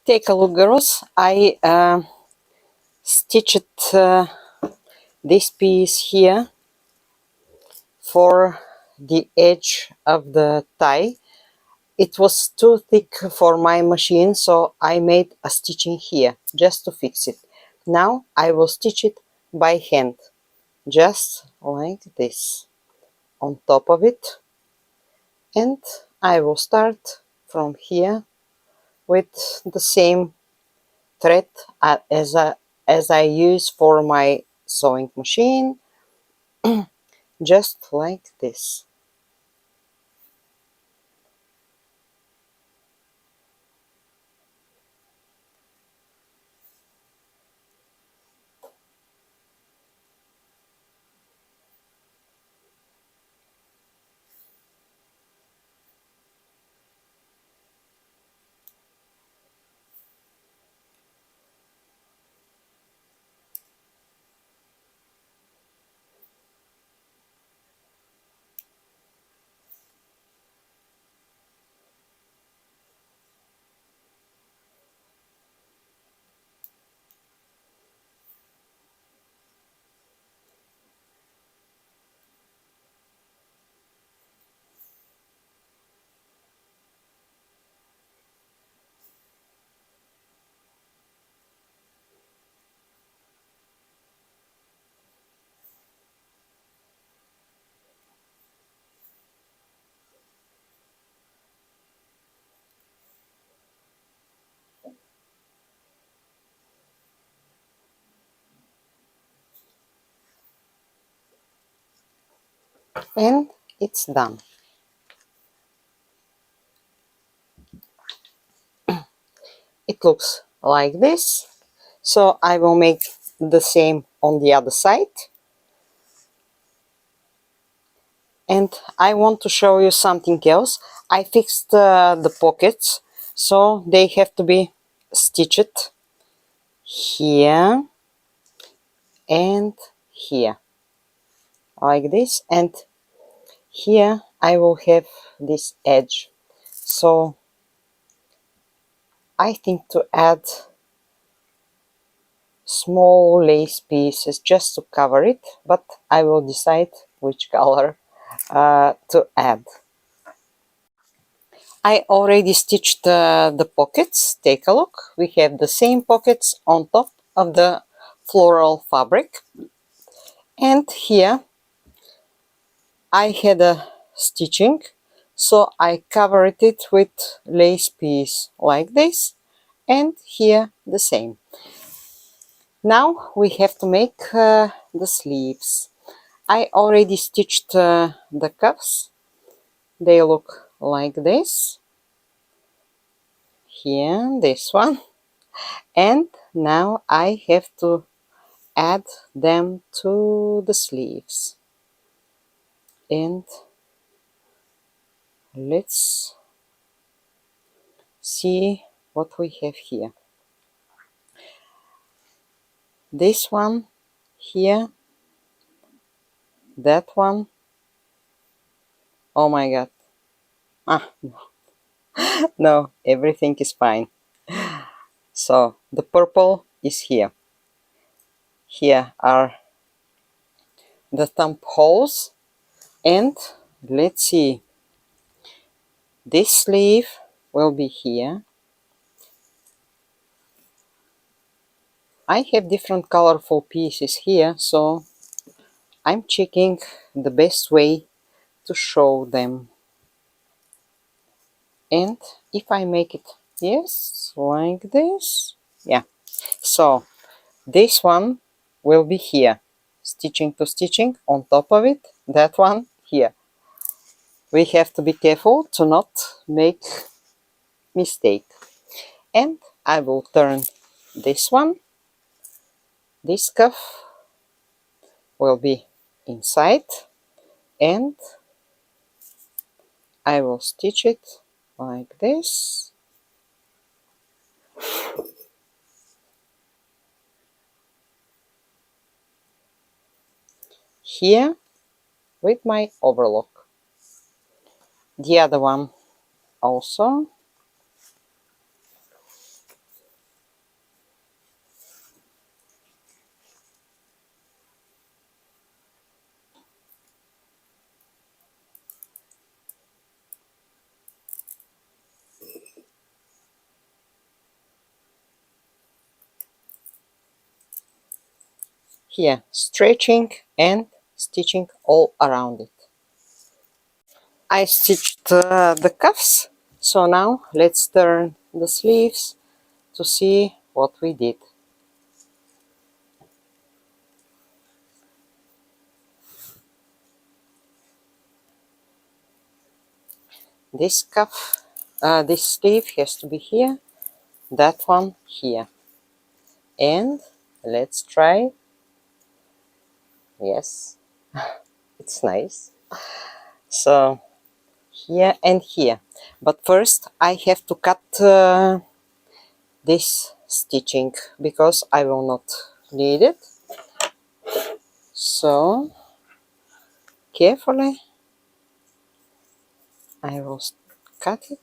Take a look, girls. I stitched this piece here for the edge of the tie. It was too thick for my machine, so I made a stitching here just to fix it. Now I will stitch it by hand, just like this, on top of it. And I will start from here with the same thread as I use for my sewing machine, just like this. And it's done. It looks like this. So I will make the same on the other side. And I want to show you something else. I fixed the pockets, so they have to be stitched here and here, like this. And here I will have this edge. So I think to add small lace pieces just to cover it, but I will decide which color to add. I already stitched the pockets. Take a look. We have the same pockets on top of the floral fabric. And here I had a stitching, so I covered it with lace piece like this, and here the same. Now we have to make the sleeves. I already stitched the cuffs. They look like this. Here, this one. And now I have to add them to the sleeves. And let's see what we have here. This one here, that one. Oh my god. Ah, no, everything is fine. So the purple is here. Here are the thumb holes. And let's see. This sleeve will be here. I have different colorful pieces here, so I'm checking the best way to show them. And if I make it, yes, like this, yeah. So this one will be here, stitching to stitching on top of it, that one here. We have to be careful to not make mistake. And I will turn this one. This cuff will be inside, and I will stitch it like this. Here with my overlock. The other one also. here stretching and stitching all around it. I stitched the cuffs, so now let's turn the sleeves to see what we did. This cuff, this sleeve has to be here, that one here, and let's try. Yes, it's nice. So here and here, but first I have to cut this stitching because I will not need it. So carefully I will cut it.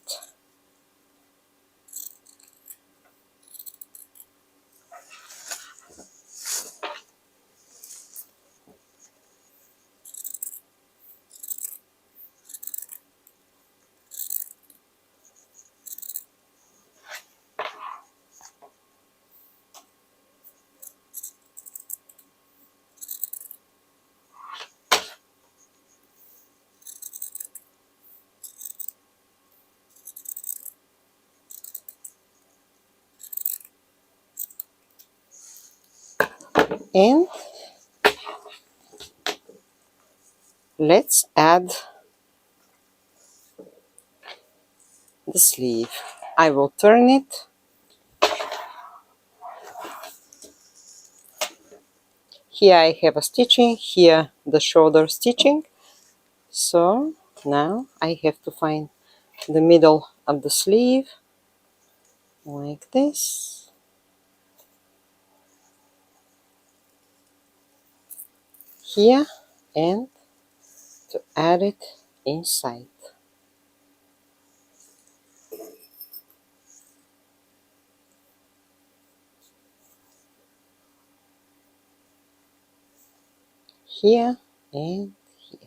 And let's add the sleeve. I will turn it. Here I have a stitching, here the shoulder stitching. So now I have to find the middle of the sleeve like this. Here, and to add it inside. Here and here.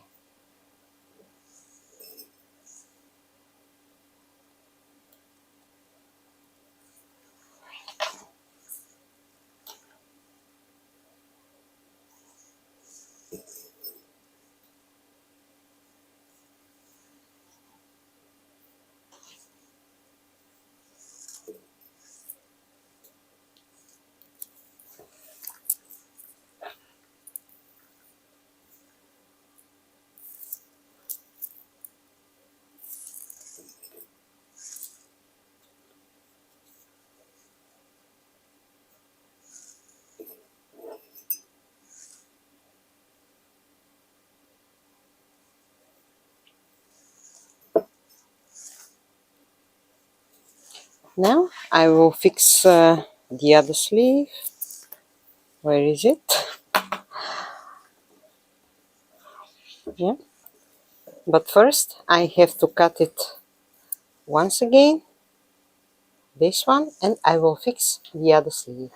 Now I will fix the other sleeve. Where is it? Yeah. But first I have to cut it once again, this one, and I will fix the other sleeve.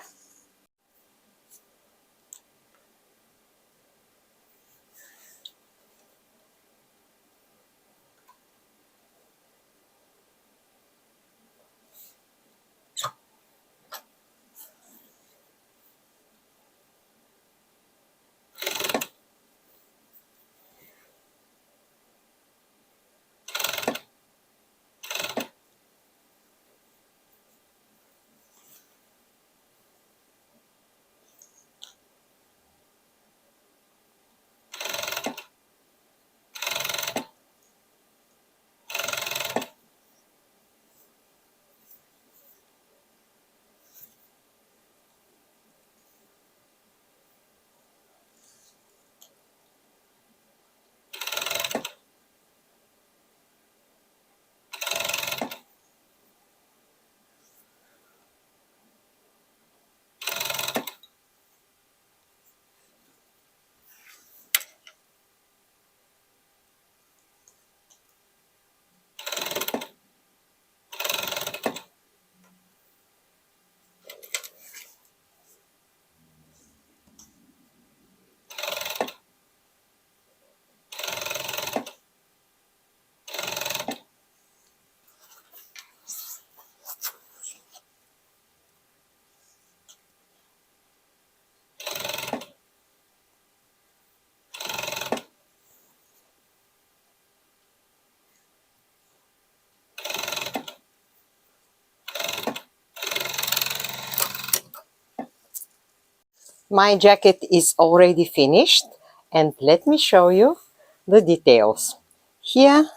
My jacket is already finished, and let me show you the details. Here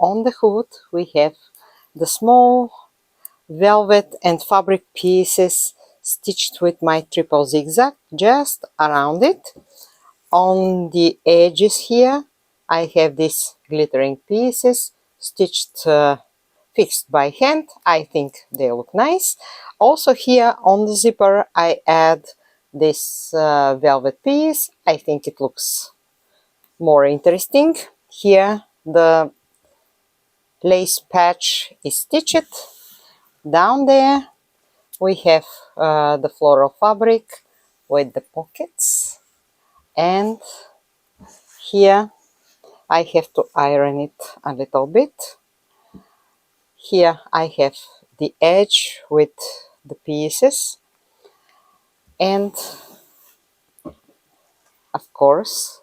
on the hood we have the small velvet and fabric pieces stitched with my triple zigzag just around it. On the edges here I have these glittering pieces stitched fixed by hand. I think they look nice. Also here on the zipper I add this velvet piece. I think it looks more interesting. Here the lace patch is stitched. Down there we have the floral fabric with the pockets, and here I have to iron it a little bit. Here I have the edge with the pieces, and of course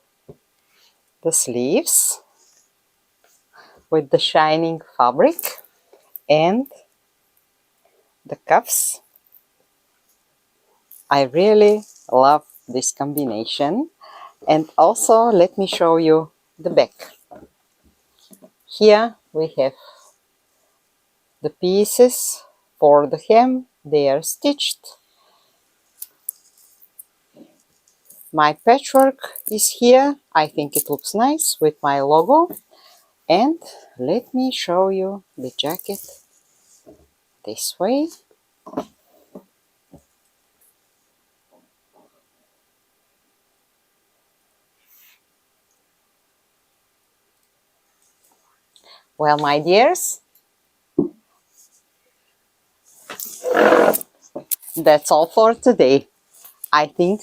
the sleeves with the shining fabric and the cuffs. I really love this combination. And also let me show you the back. Here we have the pieces for the hem. They are stitched. My patchwork is here. I think it looks nice with my logo. And let me show you the jacket this way. Well, my dears, that's all for today. I think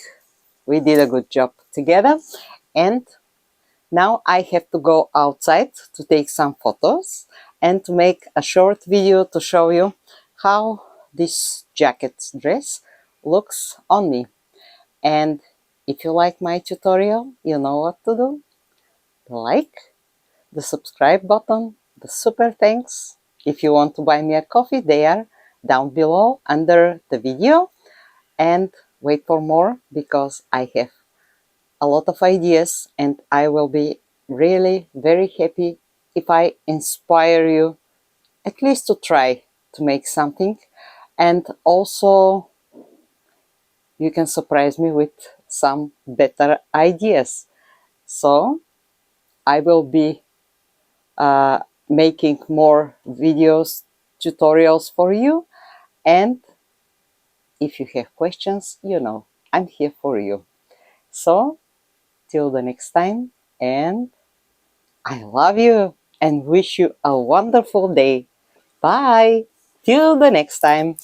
we did a good job together, and now I have to go outside to take some photos and to make a short video to show you how this jacket dress looks on me. And if you like my tutorial, you know what to do. The like, the subscribe button, the super thanks. If you want to buy me a coffee, they are down below under the video. And wait for more, because I have a lot of ideas, and I will be really very happy if I inspire you at least to try to make something. And also you can surprise me with some better ideas. So I will be making more videos, tutorials for you, and if you have questions, you know, I'm here for you. So till the next time, and I love you and wish you a wonderful day. Bye. Till the next time.